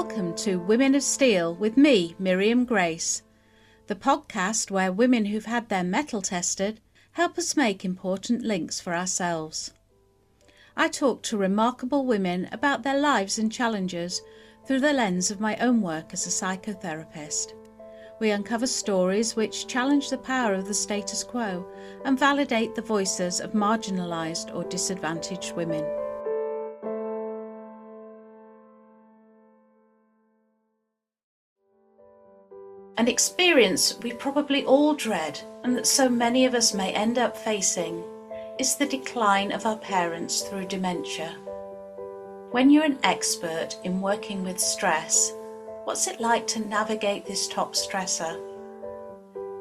Welcome to Women of Steel with me, Miriam Grace, the podcast where women who've had their mettle tested help us make important links for ourselves. I talk to remarkable women about their lives and challenges through the lens of my own work as a psychotherapist. We uncover stories which challenge the power of the status quo and validate the voices of marginalised or disadvantaged women. An experience we probably all dread and that so many of us may end up facing is the decline of our parents through dementia. When you're an expert in working with stress, what's it like to navigate this top stressor?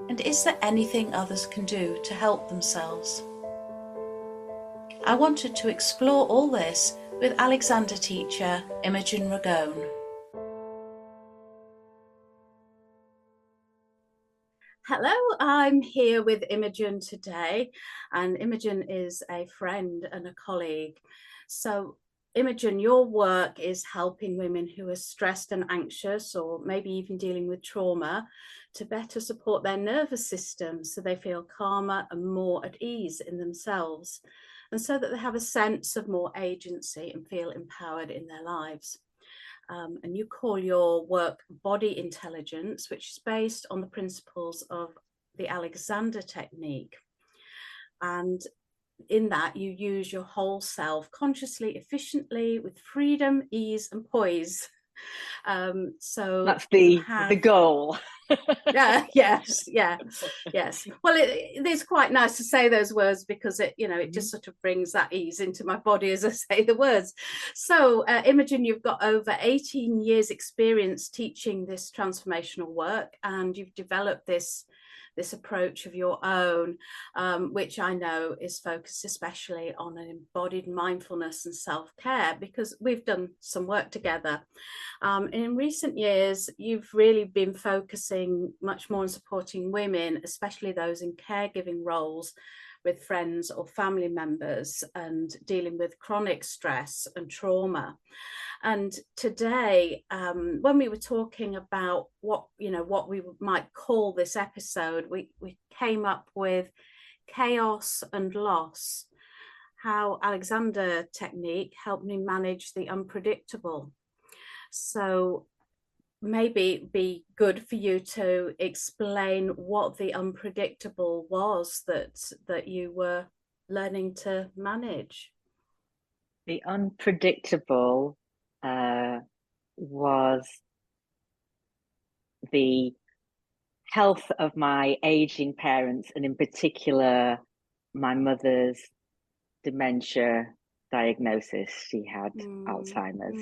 And is there anything others can do to help themselves? I wanted to explore all this with Alexander teacher Imogen Ragone. Hello, I'm here with Imogen today, and Imogen is a friend and a colleague. So Imogen, your work is helping women who are stressed and anxious, or maybe even dealing with trauma, to better support their nervous system so they feel calmer and more at ease in themselves, and so that they have a sense of more agency and feel empowered in their lives. And you call your work BodyIntelligence, which is based on the principles of the Alexander technique. And in that, you use your whole self consciously, efficiently, with freedom, ease, and poise. So that's the goal. Yes. Well, it is quite nice to say those words because it just sort of brings that ease into my body as I say the words. So Imogen, you've got over 18 years experience teaching this transformational work, and you've developed this approach of your own, which I know is focused especially on an embodied mindfulness and self-care, because we've done some work together. In recent years, you've really been focusing much more on supporting women, especially those in caregiving roles with friends or family members, and dealing with chronic stress and trauma. And today, when we were talking about what we might call this episode, we came up with chaos and loss, how Alexander technique helped me manage the unpredictable. So maybe it'd be good for you to explain what the unpredictable was that you were learning to manage. The unpredictable was the health of my aging parents, and in particular, my mother's dementia diagnosis. She had Alzheimer's.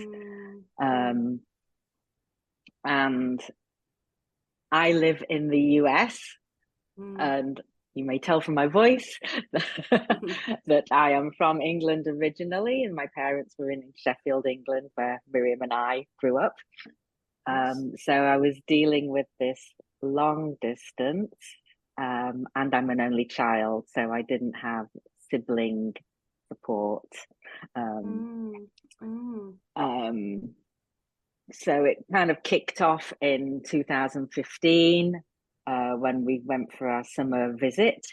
And I live in the US, and you may tell from my voice that I am from England originally, and my parents were in Sheffield, England, where Miriam and I grew up. So I was dealing with this long distance, and I'm an only child, so I didn't have sibling support. So it kind of kicked off in 2015 when we went for our summer visit,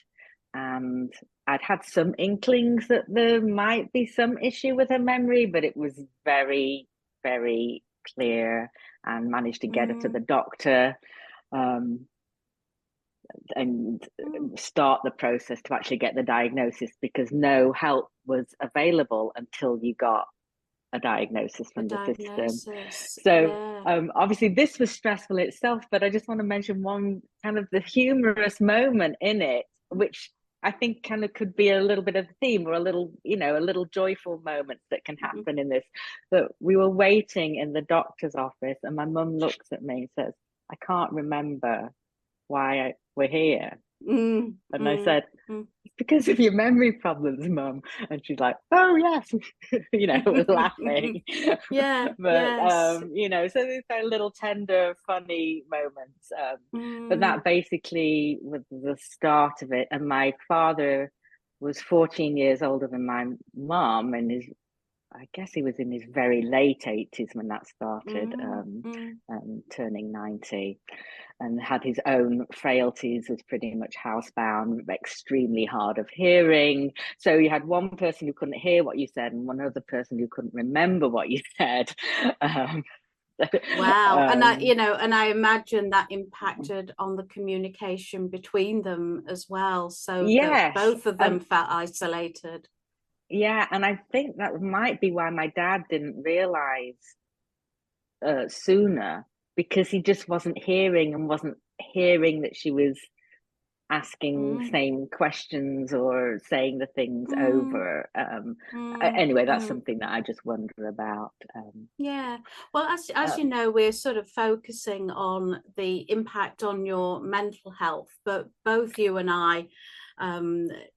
and I'd had some inklings that there might be some issue with her memory, but it was very, very clear, and managed to get her to the doctor and start the process to actually get the diagnosis, because no help was available until you got a diagnosis from the system. So obviously this was stressful itself, but I just want to mention one kind of the humorous moment in it, which I think kind of could be a little bit of a theme, or a little joyful moment that can happen in this. That we were waiting in the doctor's office, and my mum looks at me and says, "I can't remember why we're here." And I said, "It's because of your memory problems, Mum." And she's like, "Oh yes," was laughing. But yes. So these are little tender, funny moments. But that basically was the start of it. And my father was 14 years older than my mom, and is I guess he was in his very late 80s when that started, turning 90, and had his own frailties, was pretty much housebound, extremely hard of hearing. So you had one person who couldn't hear what you said and one other person who couldn't remember what you said. Wow. And I imagine that impacted on the communication between them as well, so that yes, both of them felt isolated. Yeah, and I think that might be why my dad didn't realize sooner, because he just wasn't hearing that she was asking same questions or saying the things over. Anyway, that's something that I just wonder about. Yeah, well, as you know, we're sort of focusing on the impact on your mental health, but both you and I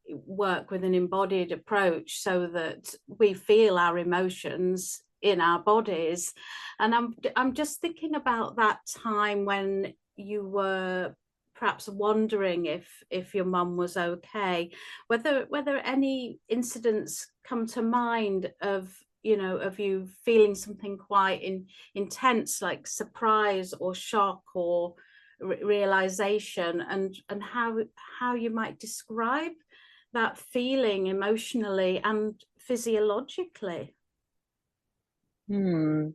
work with an embodied approach so that we feel our emotions in our bodies. And I'm just thinking about that time when you were perhaps wondering if your mum was okay, whether any incidents come to mind of you feeling something quite intense, like surprise or shock or realization, and how you might describe that feeling emotionally and physiologically. Well,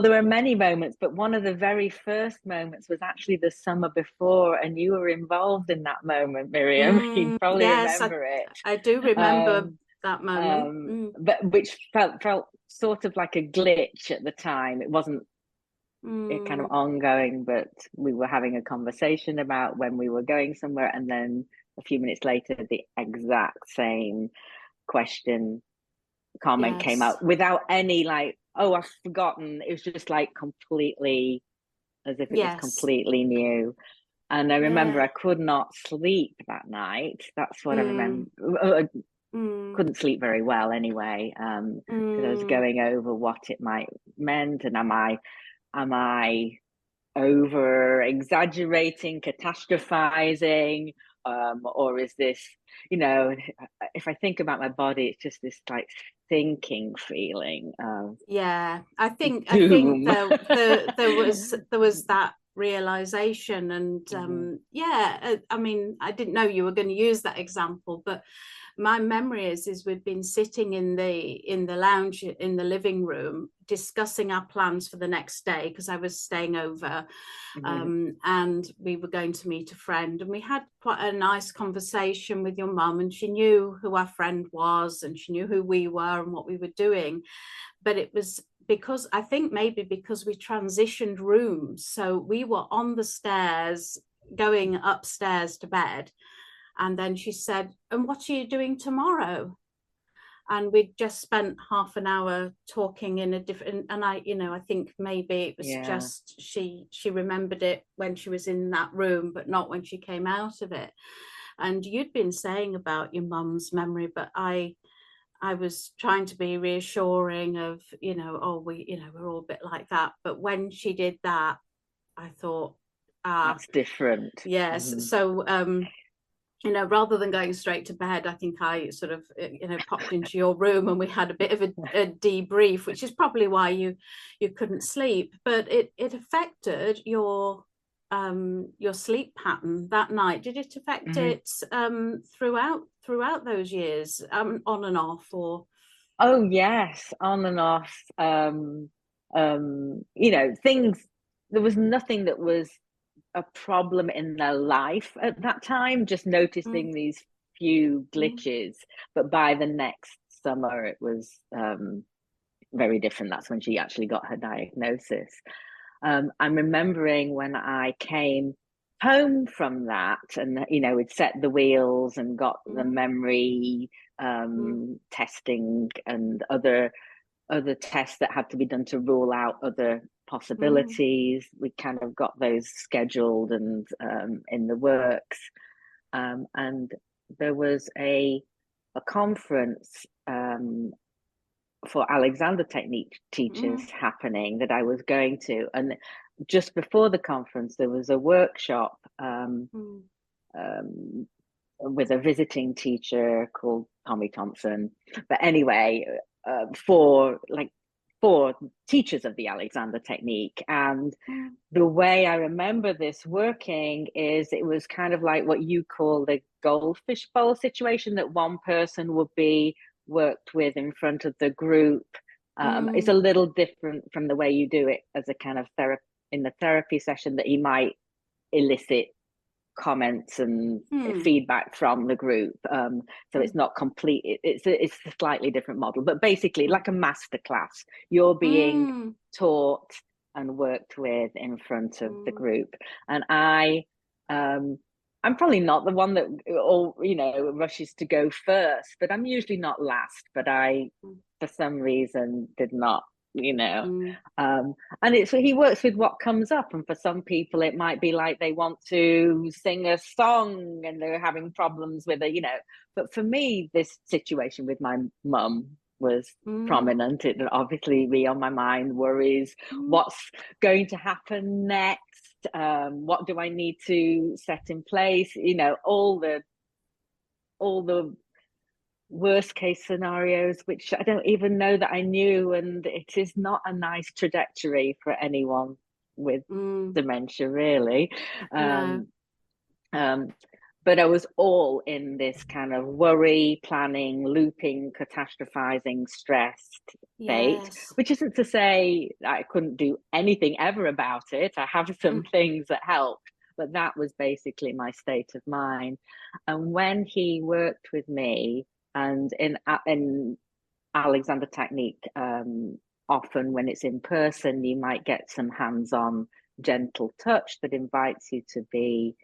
there were many moments, but one of the very first moments was actually the summer before, and you were involved in that moment, Miriam. You probably remember it. I do remember that moment. But which felt sort of like a glitch at the time. It wasn't kind of ongoing, but we were having a conversation about when we were going somewhere, and then a few minutes later, the exact same comment came out without any like, oh, I've forgotten. It was just like completely, as if it was completely new. And I remember I could not sleep that night. That's what I remember. Couldn't sleep very well anyway, because I was going over what it might meant, and am I over exaggerating, catastrophizing, or is this, if I think about my body, it's just this like sinking feeling of I think doom. there was that realization, and I mean, I didn't know you were going to use that example, but my memory is we'd been sitting in the lounge in the living room discussing our plans for the next day, because I was staying over, and we were going to meet a friend, and we had quite a nice conversation with your mum, and she knew who our friend was and she knew who we were and what we were doing. But it was because I think maybe because we transitioned rooms, so we were on the stairs going upstairs to bed. And then she said, and what are you doing tomorrow? And we'd just spent half an hour talking in a different, and I think maybe it was just she remembered it when she was in that room, but not when she came out of it. And you'd been saying about your mum's memory, but I was trying to be reassuring of, we're all a bit like that. But when she did that, I thought, that's different. Yes. So, rather than going straight to bed, I think I sort of, popped into your room and we had a bit of a debrief, which is probably why you couldn't sleep. But it affected your sleep pattern that night. Did it affect it throughout those years, on and off, or? Oh yes, on and off. Things. There was nothing that was a problem in their life at that time, just noticing these few glitches. But by the next summer, it was very different. That's when she actually got her diagnosis. I'm remembering when I came home from that, and we'd set the wheels and got the memory testing and other tests that had to be done to rule out other possibilities. We kind of got those scheduled and in the works, and there was a conference for Alexander technique teachers happening that I was going to, and just before the conference there was a workshop with a visiting teacher called Tommy Thompson. But anyway, for teachers of the Alexander technique. And the way I remember this working is it was kind of like what you call the goldfish bowl situation, that one person would be worked with in front of the group. It's a little different from the way you do it as a kind of in the therapy session, that you might elicit comments and feedback from the group. So it's not complete, it's a slightly different model, but basically like a master class. You're being taught and worked with in front of the group. And I'm probably not the one that rushes to go first, but I'm usually not last. But I, for some reason, did not, and he works with what comes up. And for some people, it might be like they want to sing a song and they're having problems with it, But for me, this situation with my mum was prominent. It obviously be on my mind, worries, what's going to happen next. What do I need to set in place? All the worst case scenarios, which I don't even know that I knew. And it is not a nice trajectory for anyone with dementia, really. But I was all in this kind of worry, planning, looping, catastrophizing, stressed state, which isn't to say I couldn't do anything ever about it. I have some things that helped, but that was basically my state of mind. And when he worked with me, and in Alexander technique, often when it's in person, you might get some hands-on gentle touch that invites you to be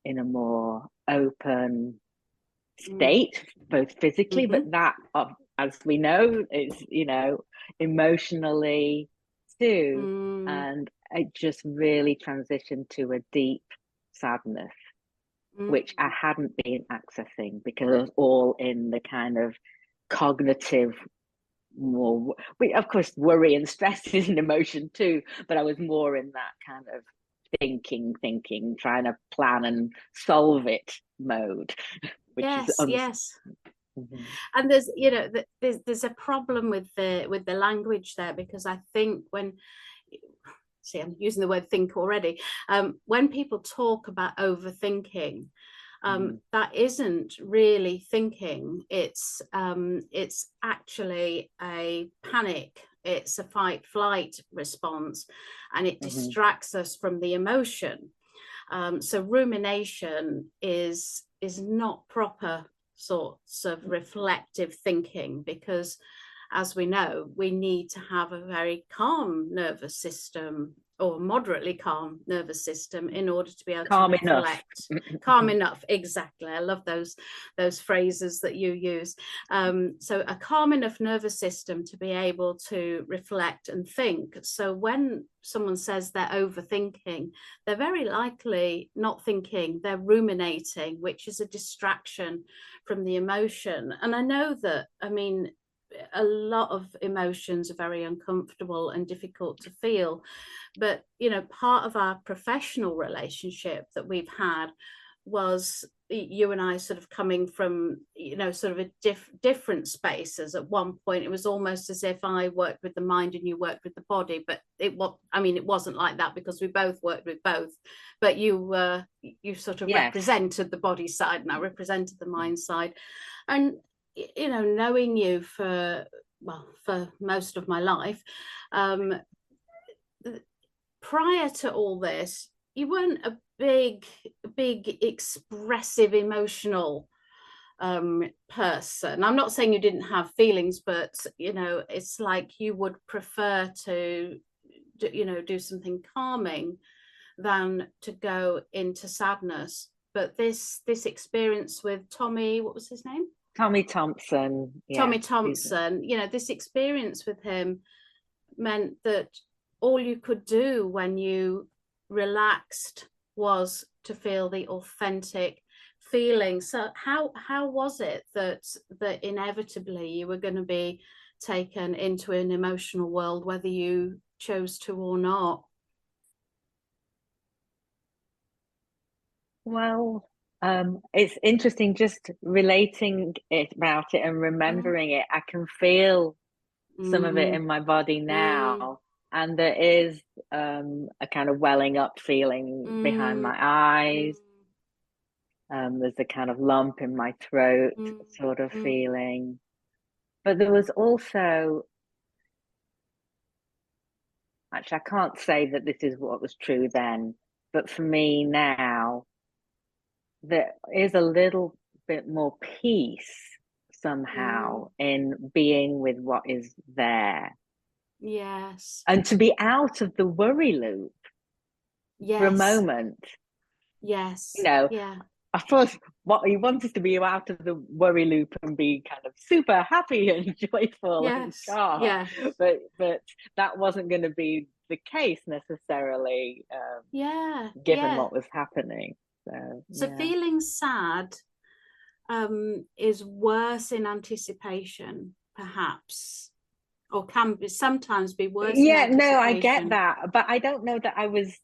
in a more open state, both physically, but that, as we know, is, emotionally too. And I just really transitioned to a deep sadness, which I hadn't been accessing, because I was all in the kind of cognitive, more, of course, worry and stress is an emotion too, but I was more in that kind of thinking, trying to plan and solve it mode. Which yes. And there's a problem with the language there, because I think I'm using the word think already. When people talk about overthinking, that isn't really thinking. It's actually a panic. It's a fight flight response, and it distracts us from the emotion. So rumination is not proper sorts of reflective thinking, because, as we know, we need to have a very calm nervous system, or moderately calm nervous system, in order to be able to reflect. Calm enough, exactly. I love those phrases that you use. So a calm enough nervous system to be able to reflect and think. So when someone says they're overthinking, they're very likely not thinking, they're ruminating, which is a distraction from the emotion. And I know that, a lot of emotions are very uncomfortable and difficult to feel, but part of our professional relationship that we've had was you and I sort of coming from sort of a different spaces. At one point it was almost as if I worked with the mind and you worked with the body, but it wasn't like that, because we both worked with both, but you sort of represented the body side and I represented the mind side. And knowing you for most of my life, prior to all this, you weren't a big expressive emotional person. I'm not saying you didn't have feelings, but it's like you would prefer to do something calming than to go into sadness. But this experience with Tommy, what was his name? Tommy Thompson. Tommy Thompson, this experience with him meant that all you could do when you relaxed was to feel the authentic feeling. So how was it that inevitably you were going to be taken into an emotional world, whether you chose to or not? Well, it's interesting just relating about it and remembering it. I can feel some of it in my body now, and there is a kind of welling up feeling behind my eyes. There's a kind of lump in my throat sort of feeling. But there was also, actually, I can't say that this is what was true then, but for me now, there is a little bit more peace somehow in being with what is there. Yes. And to be out of the worry loop for a moment. Yes. You know, yeah. I thought what you want is to be out of the worry loop and be kind of super happy and joyful and calm. Yeah. But that wasn't going to be the case necessarily, given what was happening. So feeling sad is worse in anticipation, perhaps, or can be sometimes be worse. Yeah, no, I get that, but I don't know that I was.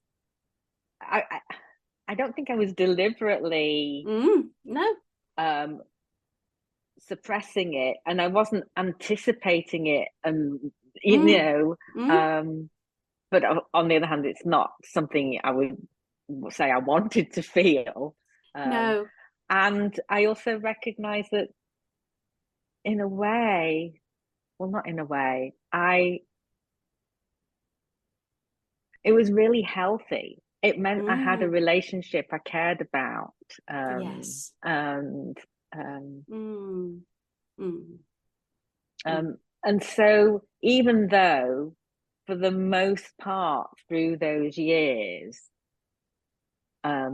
I don't think I was deliberately suppressing it, and I wasn't anticipating it, and you know. But on the other hand, it's not something I would say I wanted to feel. No. And I also recognize that in a way, well, not in a way, it was really healthy. It meant I had a relationship I cared about. Yes. And and so even though for the most part through those years, I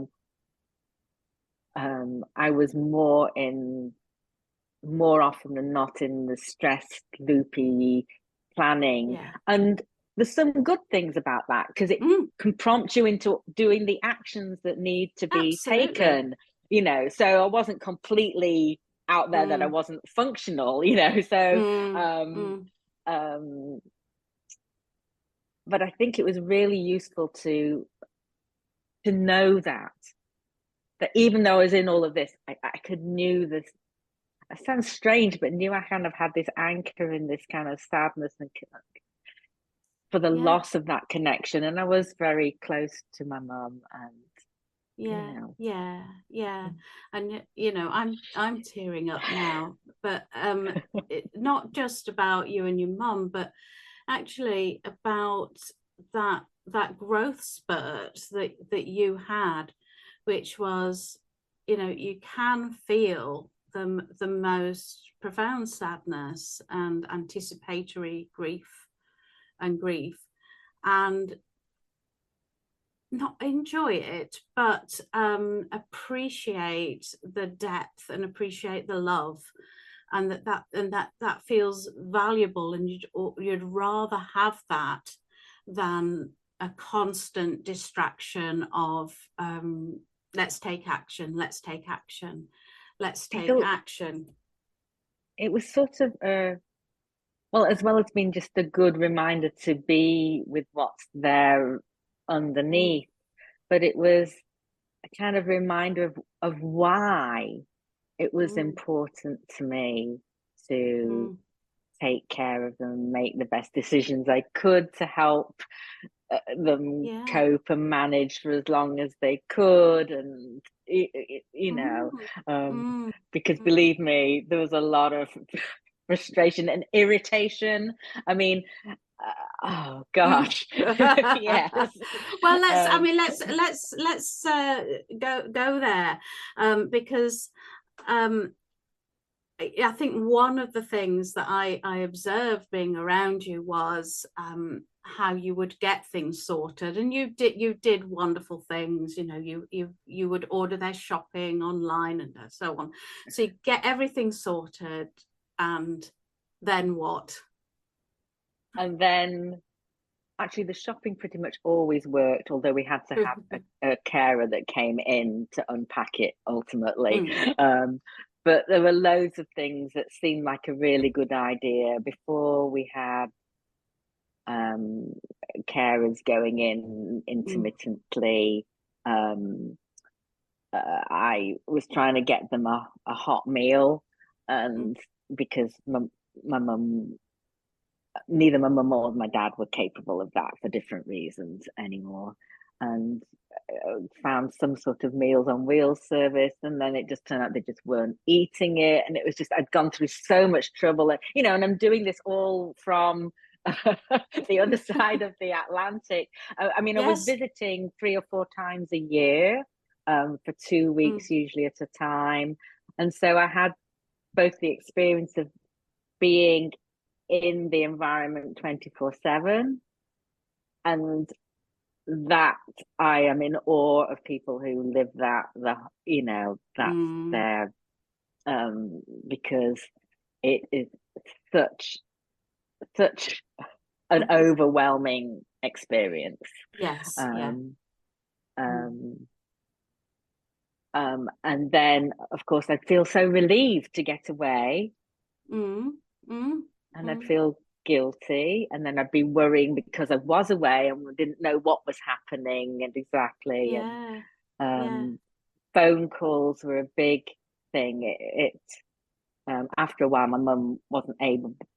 was more often than not in the stressed, loopy planning. And there's some good things about that, because it can prompt you into doing the actions that need to be taken, you know. So I wasn't completely out there that I wasn't functional, you know. So but I think it was really useful to know that even though I was in all of this, I knew this. It sounds strange, but knew I kind of had this anchor in this kind of sadness and for the loss of that connection. And I was very close to my mum, and and you know, I'm tearing up now, but not just about you and your mum, but actually about that growth spurt that you had, which was, you know, you can feel the most profound sadness and anticipatory grief and not enjoy it, but appreciate the depth and appreciate the love, and that feels valuable, and you'd rather have that than a constant distraction of let's take action. It was sort of well, as well as being just a good reminder to be with what's there underneath, but it was a kind of reminder of why it was important to me to take care of them, make the best decisions I could to help them cope and manage for as long as they could, and you know, because believe me, there was a lot of frustration and irritation. I mean, oh gosh. Yes. Well, let's go there, because I think one of the things that I observed being around you was how you would get things sorted, and you did wonderful things. You know, you would order their shopping online and so on, so you get everything sorted, and then what? And then actually the shopping pretty much always worked, although we had to have a carer that came in to unpack it ultimately. But there were loads of things that seemed like a really good idea before we had carers going in intermittently. I was trying to get them a hot meal, and because my mum neither my mum or my dad were capable of that for different reasons anymore. And found some sort of Meals on Wheels service, and then it just turned out they just weren't eating it, and it was just, I'd gone through so much trouble, and and I'm doing this all from the other side of the Atlantic. I was visiting 3 or 4 times a year for 2 weeks usually at a time, and so I had both the experience of being in the environment 24/7, and that I am in awe of people who live that. That's their because it is such an overwhelming experience. Yes. And then of course I'd feel so relieved to get away, and I'd feel guilty, and then I'd be worrying because I was away and didn't know what was happening and exactly. And phone calls were a big thing. After a while, my mum wasn't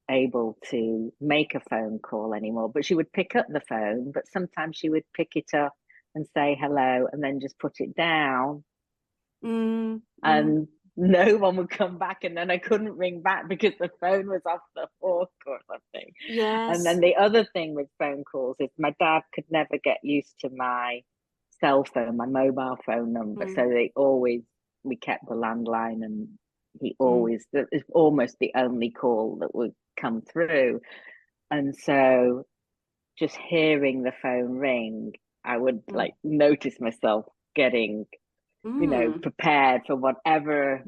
able to make a phone call anymore, but she would pick up the phone, but sometimes she would pick it up and say hello and then just put it down, and no one would come back, and then I couldn't ring back because the phone was off the hook or something. And then the other thing with phone calls is my dad could never get used to my cell phone, my mobile phone number, so we kept the landline, and he always, it's almost the only call that would come through. And so just hearing the phone ring, I would like notice myself getting prepared for whatever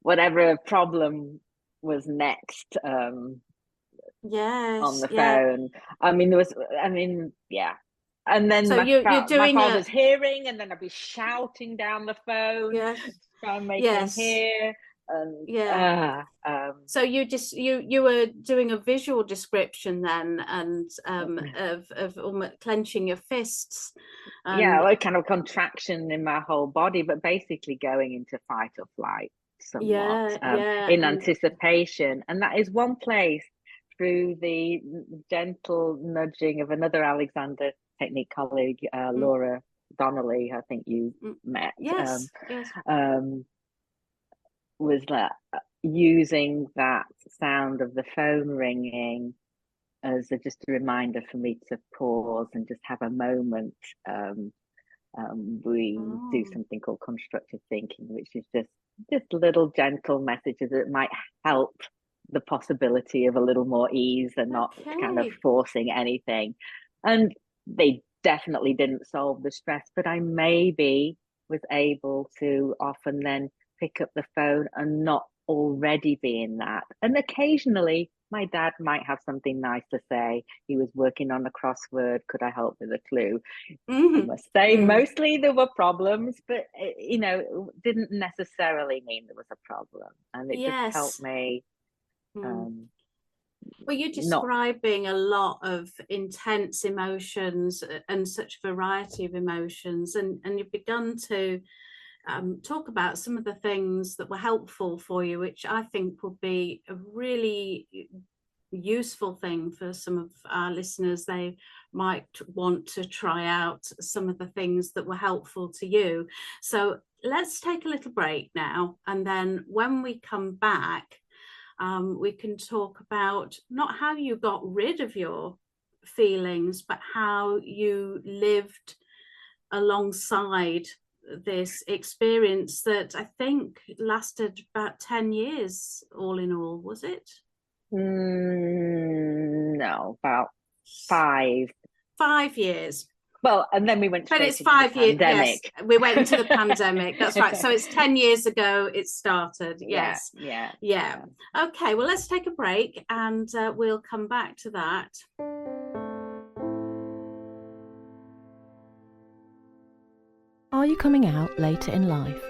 whatever problem was next on the phone. And then so my father's hearing, and then I'd be shouting down the phone, try and make him hear. So you were doing a visual description then, and of almost clenching your fists. A kind of contraction in my whole body, but basically going into fight or flight somewhat, in anticipation. And that is one place, through the gentle nudging of another Alexander Technique colleague, Laura Donnelly, I think you met. Was that using that sound of the phone ringing as just a reminder for me to pause and just have a moment. We do something called constructive thinking, which is just little gentle messages that might help the possibility of a little more ease and not kind of forcing anything. And they definitely didn't solve the stress, but I maybe was able to often then pick up the phone and not already be in that. And occasionally my dad might have something nice to say. He was working on a crossword. Could I help with a clue? I must say, mostly there were problems, but it didn't necessarily mean there was a problem. And it just helped me. Well, you're describing a lot of intense emotions and such variety of emotions, and you've begun to talk about some of the things that were helpful for you, which I think would be a really useful thing for some of our listeners. They might want to try out some of the things that were helpful to you. So let's take a little break now, and then when we come back, we can talk about not how you got rid of your feelings, but how you lived alongside this experience that I think lasted about 10 years all in all, was it? No, about 5 years. Well, and then we went straight into the pandemic. Yes, we went into the pandemic. That's right. So it's 10 years ago it started. Yes. Yeah. Okay, well, let's take a break, and we'll come back to that. Are you coming out later in life?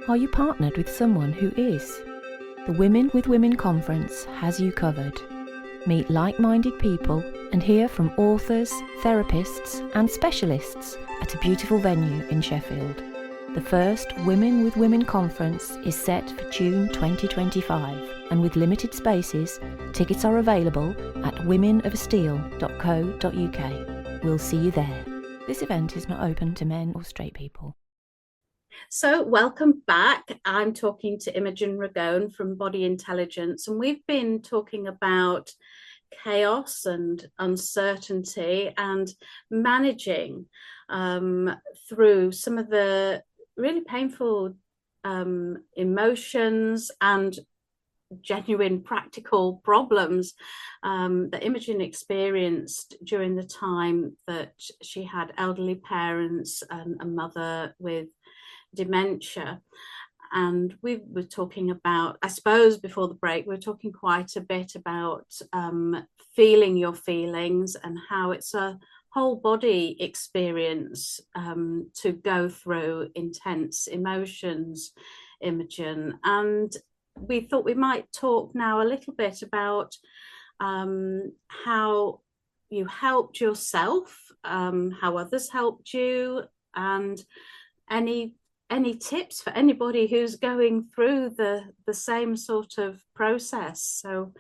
Are you partnered with someone who is? The Women with Women conference has you covered. Meet like-minded people and hear from authors, therapists and specialists at a beautiful venue in Sheffield. The first Women with Women conference is set for June 2025, and with limited spaces, tickets are available at womenofsteel.co.uk. We'll see you there. This event is not open to men or straight people. So welcome back. I'm talking to Imogen Ragone from BodyIntelligence, and we've been talking about chaos and uncertainty and managing through some of the really painful emotions and genuine practical problems that Imogen experienced during the time that she had elderly parents and a mother with dementia. And we were talking about, I suppose before the break, we were talking quite a bit about feeling your feelings and how it's a whole body experience to go through intense emotions, Imogen. And we thought we might talk now a little bit about how you helped yourself, how others helped you, and any tips for anybody who's going through the same sort of process. So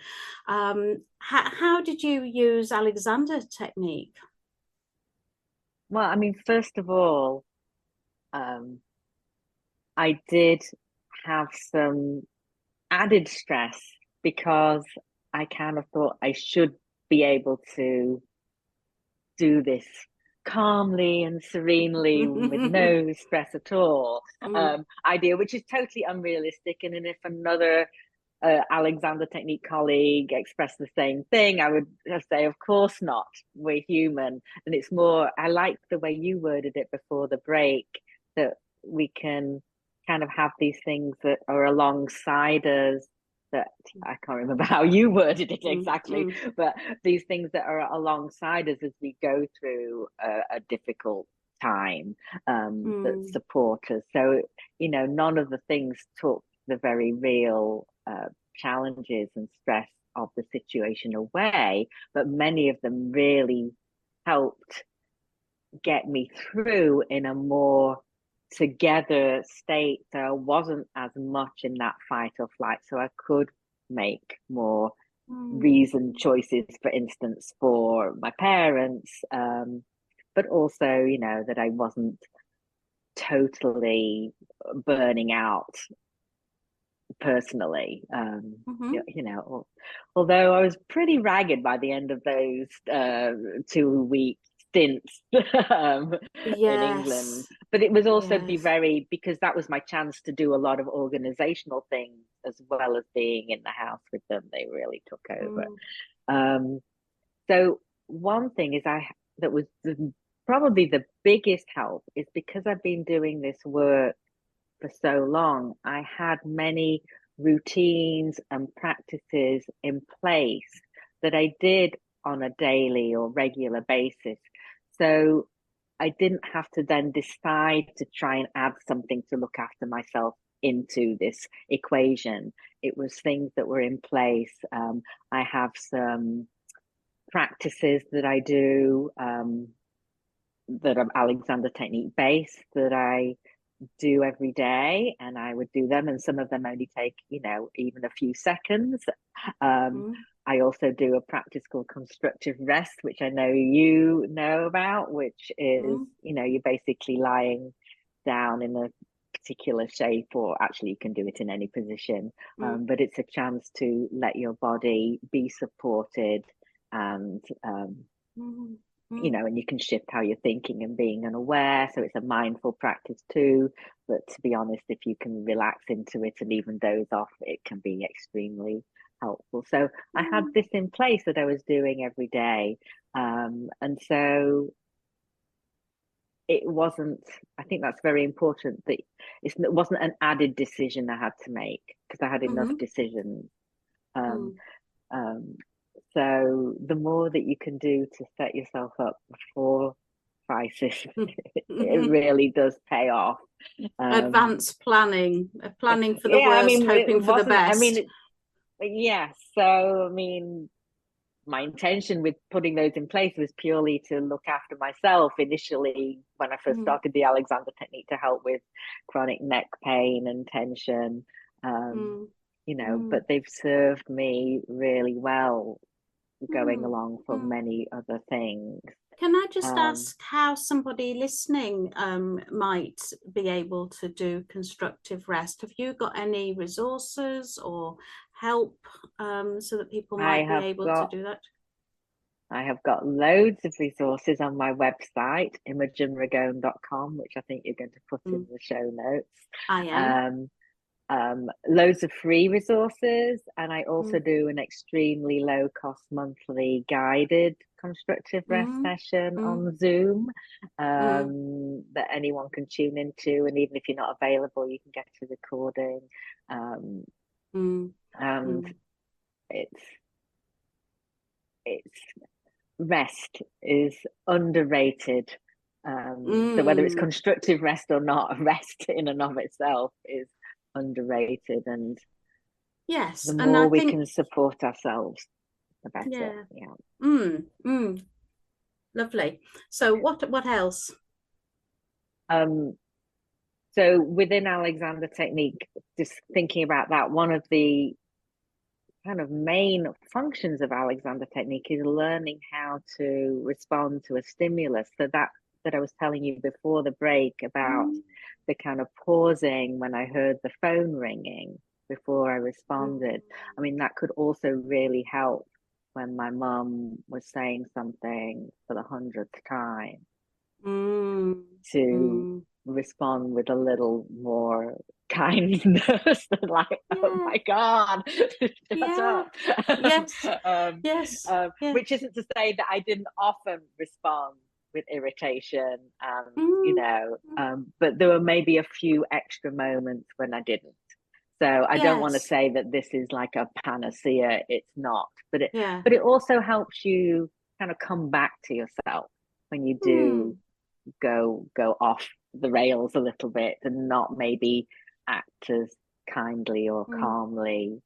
how did you use Alexander technique? Well, I mean, first of all, I did have some added stress because I kind of thought I should be able to do this calmly and serenely with no stress at all idea, which is totally unrealistic. And then if another Alexander technique colleague expressed the same thing, I would say, of course not, we're human. And it's more, I like the way you worded it before the break, that we can kind of have these things that are alongside us, that I can't remember how you worded it exactly, but these things that are alongside us as we go through a difficult time, that support us. So, you know, none of the things took the very real challenges and stress of the situation away, but many of them really helped get me through in a more together state. So I wasn't as much in that fight or flight, so I could make more reasoned choices, for instance, for my parents, but also, you know, that I wasn't totally burning out personally. You know, although I was pretty ragged by the end of those 2-week stints in England, but it was also because that was my chance to do a lot of organizational things as well as being in the house with them. They really took over. So one thing is that was probably the biggest help is because I've been doing this work for so long, I had many routines and practices in place that I did on a daily or regular basis. So I didn't have to then decide to try and add something to look after myself into this equation. It was things that were in place. I have some practices that I do that are Alexander technique based that I do every day, and I would do them, and some of them only take, you know, even a few seconds. I also do a practice called constructive rest, which I know you know about, which is, you know, you're basically lying down in a particular shape, or actually you can do it in any position, but it's a chance to let your body be supported, and you know, and you can shift how you're thinking and being unaware. So it's a mindful practice too. But to be honest, if you can relax into it and even doze off, it can be extremely helpful. So I had this in place that I was doing every day. And so it wasn't, I think that's very important, that it wasn't an added decision I had to make, because I had enough decisions. So the more that you can do to set yourself up before crisis, it really does pay off. Advanced planning for the worst, hoping for the best. I mean, yes. So, I mean, my intention with putting those in place was purely to look after myself initially when I first started the Alexander technique, to help with chronic neck pain and tension, you know, but they've served me really well going along for many other things. Can I just ask how somebody listening might be able to do constructive rest? Have you got any resources or help so that people might be able to do that? I have got loads of resources on my website, imogenragone.com, which I think you're going to put in the show notes. I am. Loads of free resources, and I also do an extremely low cost monthly guided constructive rest session on Zoom that anyone can tune into, and even if you're not available, you can get a recording. And it's rest is underrated. So whether it's constructive rest or not, rest in and of itself is underrated, and the more we can support ourselves, the better. Lovely. So what else? So within Alexander technique, just thinking about that, one of the kind of main functions of Alexander technique is learning how to respond to a stimulus. So that I was telling you before the break about the kind of pausing when I heard the phone ringing before I responded. I mean, that could also really help when my mum was saying something for the 100th time to respond with a little more kindness, like, oh my God, shut up. Yes. Which isn't to say that I didn't often respond with irritation, you know, but there were maybe a few extra moments when I didn't. So I don't want to say that this is like a panacea. It's not, but it also helps you kind of come back to yourself when you do go off the rails a little bit, and not maybe act as kindly or calmly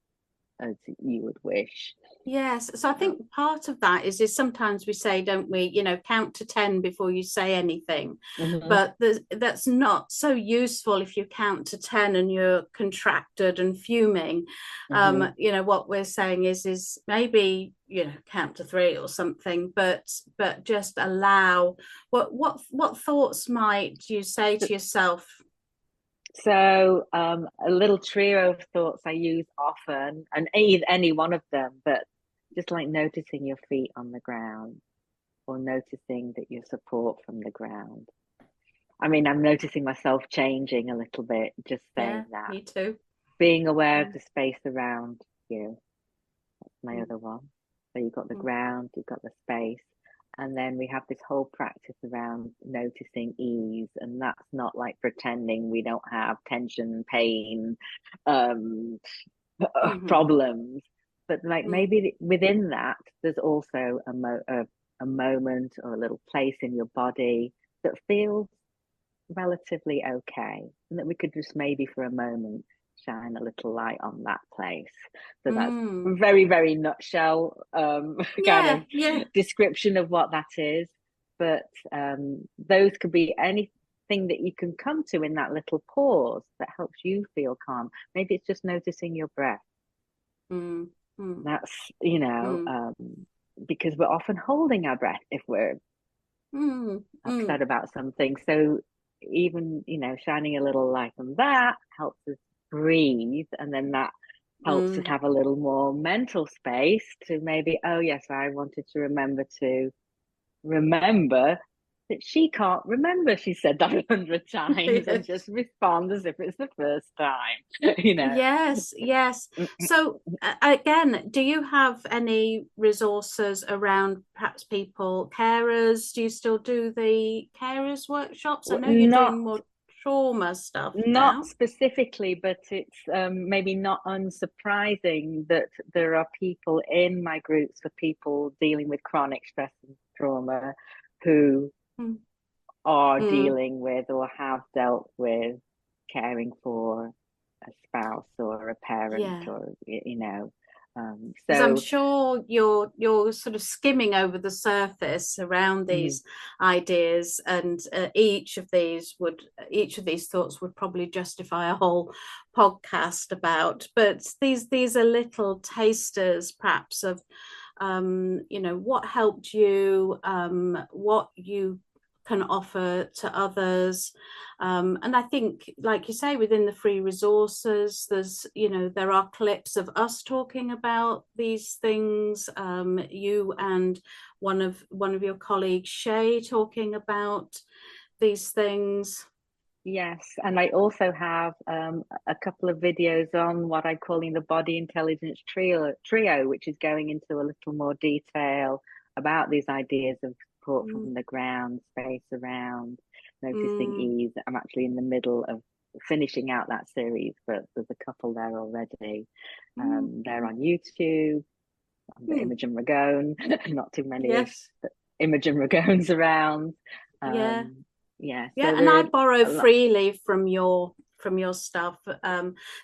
as you would wish. Yes. So I think part of that is sometimes we say, don't we, you know, count to 10 before you say anything. But that's not so useful if you count to 10 and you're contracted and fuming. You know, what we're saying is maybe, you know, count to 3 or something, but just allow what thoughts might you say to yourself? So a little trio of thoughts I use often, and any one of them, but just like noticing your feet on the ground, or noticing that your support from the ground. I mean, I'm noticing myself changing a little bit, just saying that. Me too. Being aware of the space around you. That's my other one. So you've got the ground, you've got the space. And then we have this whole practice around noticing ease. And that's not like pretending we don't have tension, pain, problems. But like maybe within that, there's also a moment or a little place in your body that feels relatively okay. And that we could just maybe for a moment shine a little light on that place. So that's very, very nutshell kind of description of what that is. But those could be anything that you can come to in that little pause that helps you feel calm. Maybe it's just noticing your breath. That's, you know, because we're often holding our breath if we're upset about something. So even, you know, shining a little light on that helps us breathe, and then that helps us have a little more mental space to maybe, oh yes, I wanted to remember that she can't remember she said that 100 times and just respond as if it's the first time, you know. Yes. So again, do you have any resources around perhaps carers? Do you still do the carers workshops? I know you're doing more trauma stuff not now. Specifically, but it's maybe not unsurprising that there are people in my groups for people dealing with chronic stress and trauma who are dealing with or have dealt with caring for a spouse or a parent or, you know, Because I'm sure you're sort of skimming over the surface around these ideas, and each of these thoughts would probably justify a whole podcast about. But these are little tasters, perhaps, of what helped you, what you can offer to others, and I think, like you say, within the free resources, there are clips of us talking about these things, you and one of your colleagues, Shay, talking about these things. Yes, and I also have a couple of videos on what I'm calling the BodyIntelligence trio, which is going into a little more detail about these ideas of support from the ground, space around, noticing ease. I'm actually in the middle of finishing out that series, but there's a couple there already. They're on YouTube. The Imogen Ragone, not too many Imogen Ragones around. And I borrow freely from your stuff.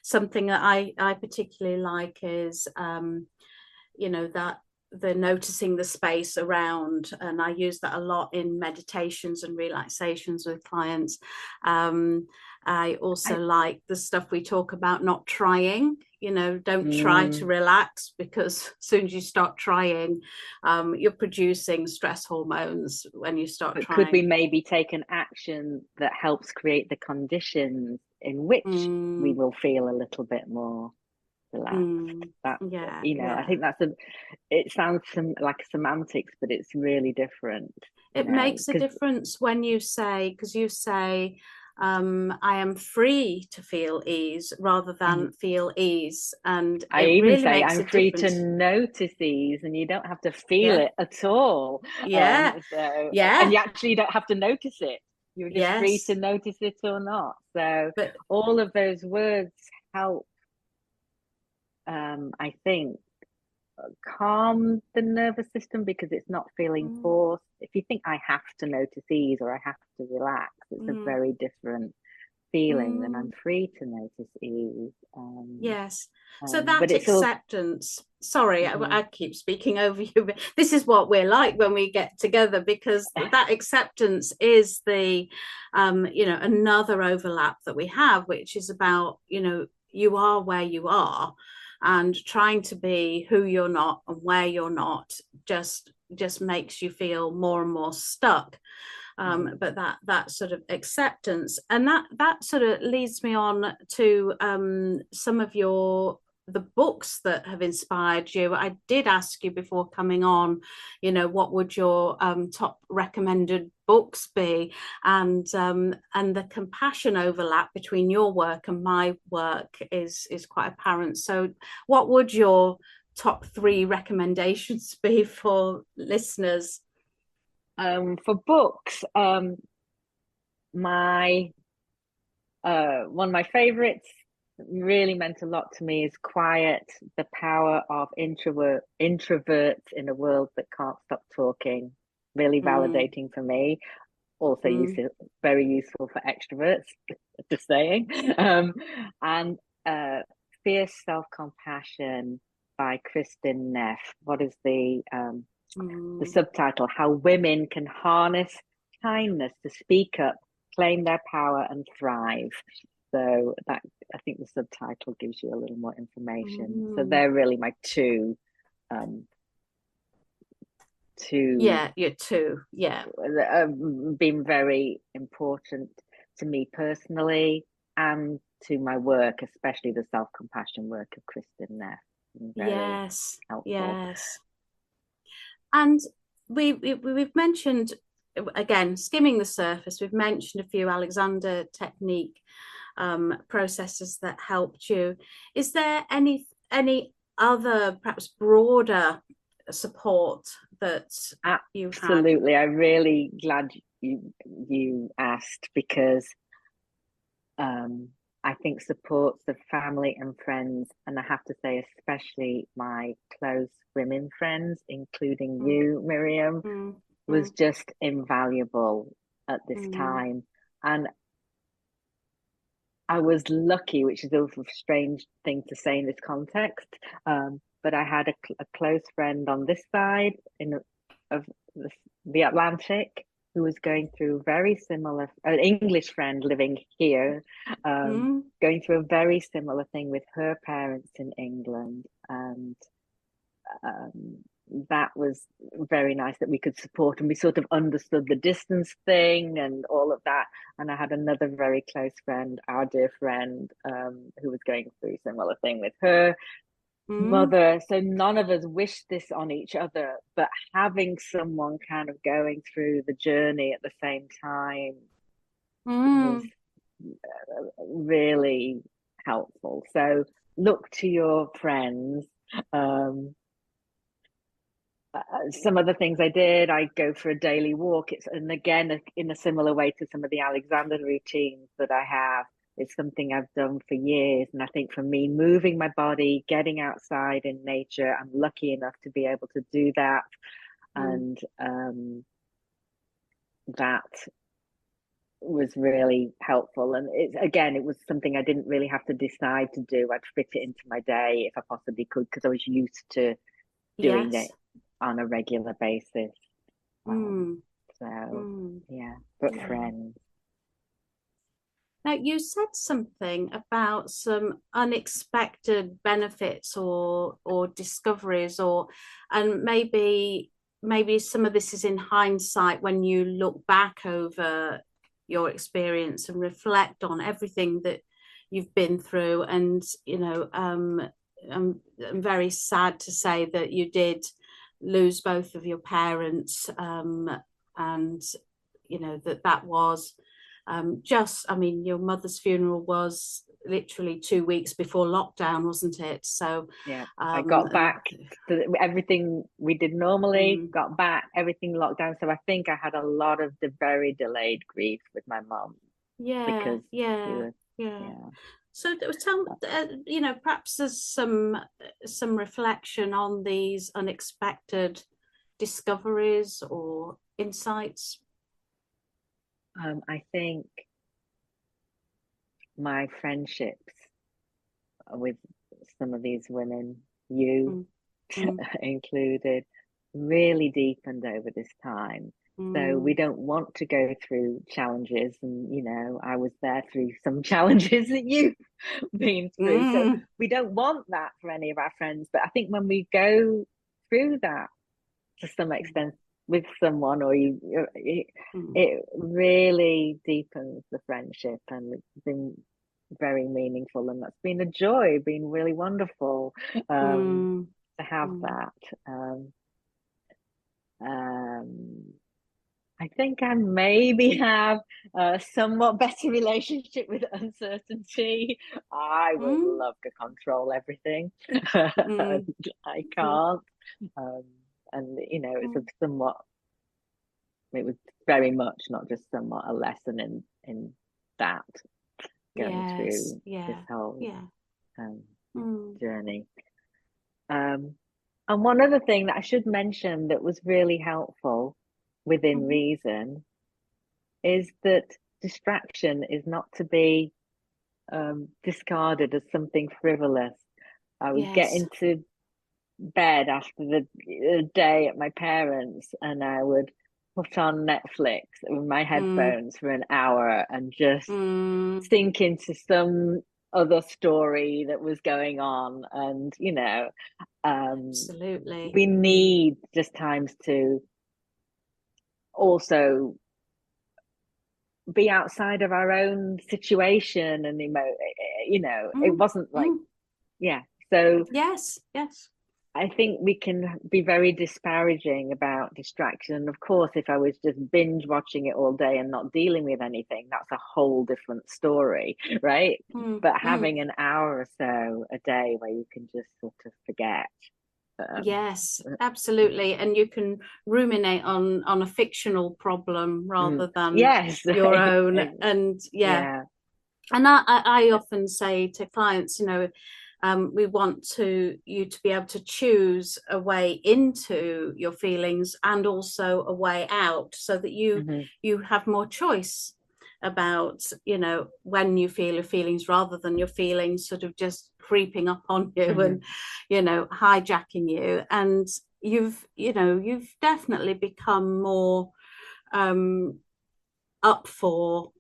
Something that I particularly like is that the noticing the space around, and I use that a lot in meditations and relaxations with clients. I also like the stuff we talk about not trying. Don't try to relax, because as soon as you start trying, you're producing stress hormones when you start trying. Could we maybe take an action that helps create the conditions in which we will feel a little bit more relaxed? I think it sounds like semantics, but it's really different. It makes a difference when you say, because you say, I am free to feel ease rather than feel ease, and I even say I'm free to notice ease, and you don't have to feel it at all. And you actually don't have to notice it. You're just free to notice it or not. So all of those words help, I think, calm the nervous system, because it's not feeling forced. If you think I have to notice ease or I have to relax, it's a very different feeling than I'm free to notice ease. So that acceptance, sorry, I keep speaking over you, but this is what we're like when we get together, because that acceptance is the another overlap that we have, which is about you are where you are, and trying to be who you're not and where you're not just makes you feel more and more stuck. But that sort of acceptance, and that sort of leads me on to some of the books that have inspired you. I did ask you before coming on, what would your top recommended books be, and the compassion overlap between your work and my work is quite apparent. So what would your top 3 recommendations be for listeners? For books, one of my favorites, really meant a lot to me, is Quiet: The Power of Introverts in a World That Can't Stop Talking. Really validating for me. Also very useful for extroverts, just saying. And Fierce Self-Compassion by Kristin Neff. What is the subtitle? How Women Can Harness Kindness to Speak Up, Claim Their Power and Thrive. So that, I think the subtitle gives you a little more information. So they're really my two. Been very important to me personally and to my work, especially the self-compassion work of Kristin Neff. Yes, helpful. Yes. And we've mentioned, again, skimming the surface, we've mentioned a few Alexander technique processes that helped you. Is there any other, perhaps broader support that you had? Absolutely. I'm really glad you asked, because I think supports of family and friends, and I have to say especially my close women friends, including you, Miriam, was just invaluable at this time. And I was lucky, which is also a strange thing to say in this context. But I had a close friend on this side of the Atlantic who was going through very similar, an English friend living here, going through a very similar thing with her parents in England. And that was very nice that we could support, and we sort of understood the distance thing and all of that. And I had another very close friend, our dear friend, who was going through a similar thing with her mother. So none of us wished this on each other, but having someone kind of going through the journey at the same time was really helpful. So look to your friends. Some of the things I did, I go for a daily walk. And again, in a similar way to some of the Alexander routines that I have, it's something I've done for years. And I think for me, moving my body, getting outside in nature, I'm lucky enough to be able to do that. And that was really helpful. And it was something I didn't really have to decide to do. I'd fit it into my day if I possibly could, because I was used to doing it on a regular basis. Friends. Now, you said something about some unexpected benefits or discoveries, and maybe some of this is in hindsight when you look back over your experience and reflect on everything that you've been through. And I'm very sad to say that you did lose both of your parents, and that was your mother's funeral was literally 2 weeks before lockdown, wasn't it? So I got back to everything we did normally, got back, everything locked down. So I think I had a lot of the very delayed grief with my mom. So tell perhaps there's some reflection on these unexpected discoveries or insights. I think my friendships with some of these women, you included, really deepened over this time. So we don't want to go through challenges, and I was there through some challenges that you've been through. So we don't want that for any of our friends. But I think when we go through that to some extent with someone, or it really deepens the friendship, and it's been very meaningful, and that's been a joy, been really wonderful to have that. I think I maybe have a somewhat better relationship with uncertainty. I would love to control everything. And I can't. And it was very much, not just somewhat, a lesson in that, going through this whole journey. And one other thing that I should mention that was really helpful within reason is that distraction is not to be discarded as something frivolous. I would get into bed after the day at my parents, and I would put on Netflix with my headphones for an hour and just sink into some other story that was going on. And absolutely, we need just times to also be outside of our own situation and it wasn't like so yes I think we can be very disparaging about distraction. And of course, if I was just binge watching it all day and not dealing with anything, that's a whole different story, right? But having an hour or so a day where you can just sort of forget. Yes, absolutely. And you can ruminate on a fictional problem rather than your own. And and I often say to clients, we want you to be able to choose a way into your feelings and also a way out, so that you have more choice about, you know, when you feel your feelings, rather than your feelings sort of just creeping up on you and, you know, hijacking you. And you've definitely become more up for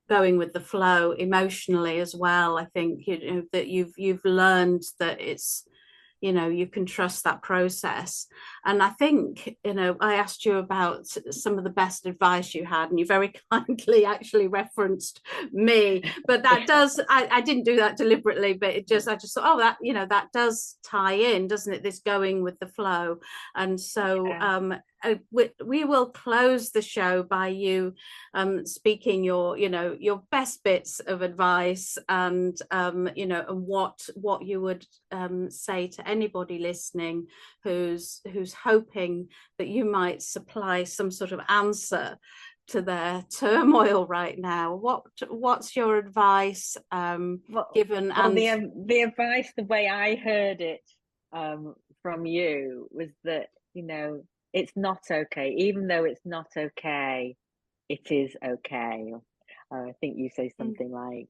going with the flow emotionally as well. I think, you know, that you've learned that it's, you know, you can trust that process. And I think, you know, I asked you about some of the best advice you had, and you very kindly actually referenced me, but that does, I didn't do that deliberately, but I just thought, oh, that, you know, that does tie in, doesn't it, this going with the flow. And so we will close the show by you speaking your, you know, your best bits of advice, and you know, and what you would say to anybody listening who's hoping that you might supply some sort of answer to their turmoil right now. What's your advice given? Well, the advice, the way I heard it from you, was that, you know, it's not okay. Even though it's not okay, it is okay. I think you say something like,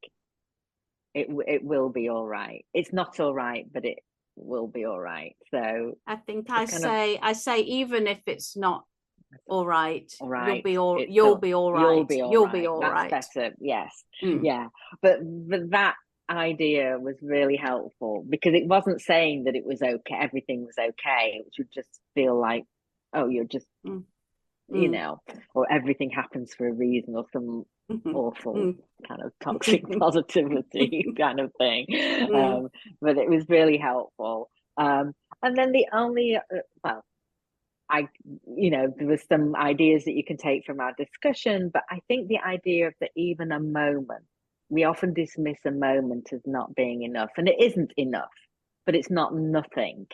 it will be all right. It's not all right, but it will be all right. So I think I say even if it's not all right, you'll be all right. You'll be all right. That's better. Yes. Yeah. But that idea was really helpful, because it wasn't saying that it was okay, everything was okay, which would just feel like, oh, you're just you know, or everything happens for a reason, or some awful kind of toxic positivity kind of thing. But it was really helpful. And then the only you know, there was some ideas that you can take from our discussion, but I think the idea of that even a moment, we often dismiss a moment as not being enough, and it isn't enough, but it's not nothing.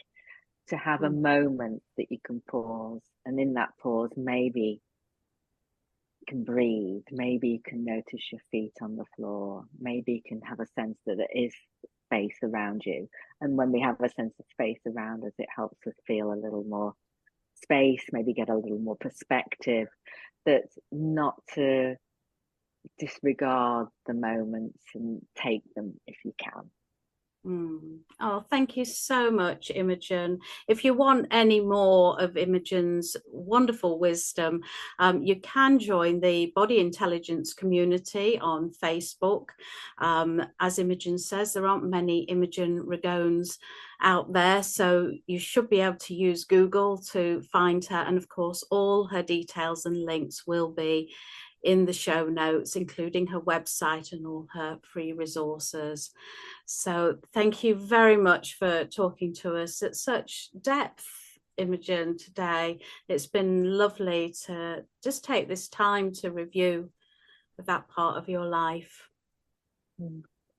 To have a moment that you can pause, and in that pause, maybe you can breathe, maybe you can notice your feet on the floor, maybe you can have a sense that there is space around you. And when we have a sense of space around us, it helps us feel a little more space, maybe get a little more perspective. That's not to disregard the moments, and take them if you can. Oh, thank you so much, Imogen. If you want any more of Imogen's wonderful wisdom, you can join the BodyIntelligence community on Facebook. As Imogen says, there aren't many Imogen Ragones out there, so you should be able to use Google to find her. And of course, all her details and links will be in the show notes, including her website and all her free resources. So thank you very much for talking to us at such depth, Imogen, today. It's been lovely to just take this time to review that part of your life.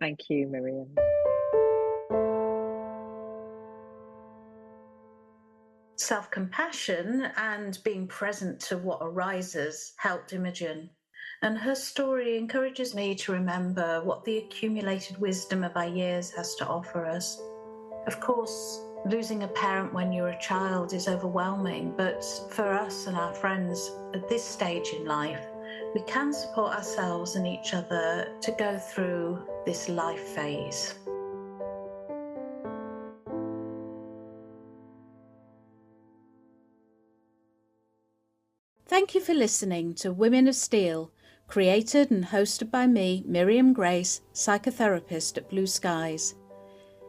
Thank you, Miriam. Self-compassion and being present to what arises helped Imogen, and her story encourages me to remember what the accumulated wisdom of our years has to offer us. Of course, losing a parent when you're a child is overwhelming, but for us and our friends at this stage in life, we can support ourselves and each other to go through this life phase. Thank you for listening to Women of Steel, created and hosted by me, Miriam Grace, psychotherapist at Blue Skies.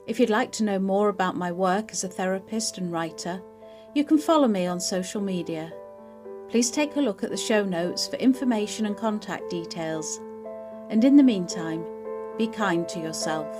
If you'd like to know more about my work as a therapist and writer, you can follow me on social media. Please take a look at the show notes for information and contact details. And in the meantime, be kind to yourself.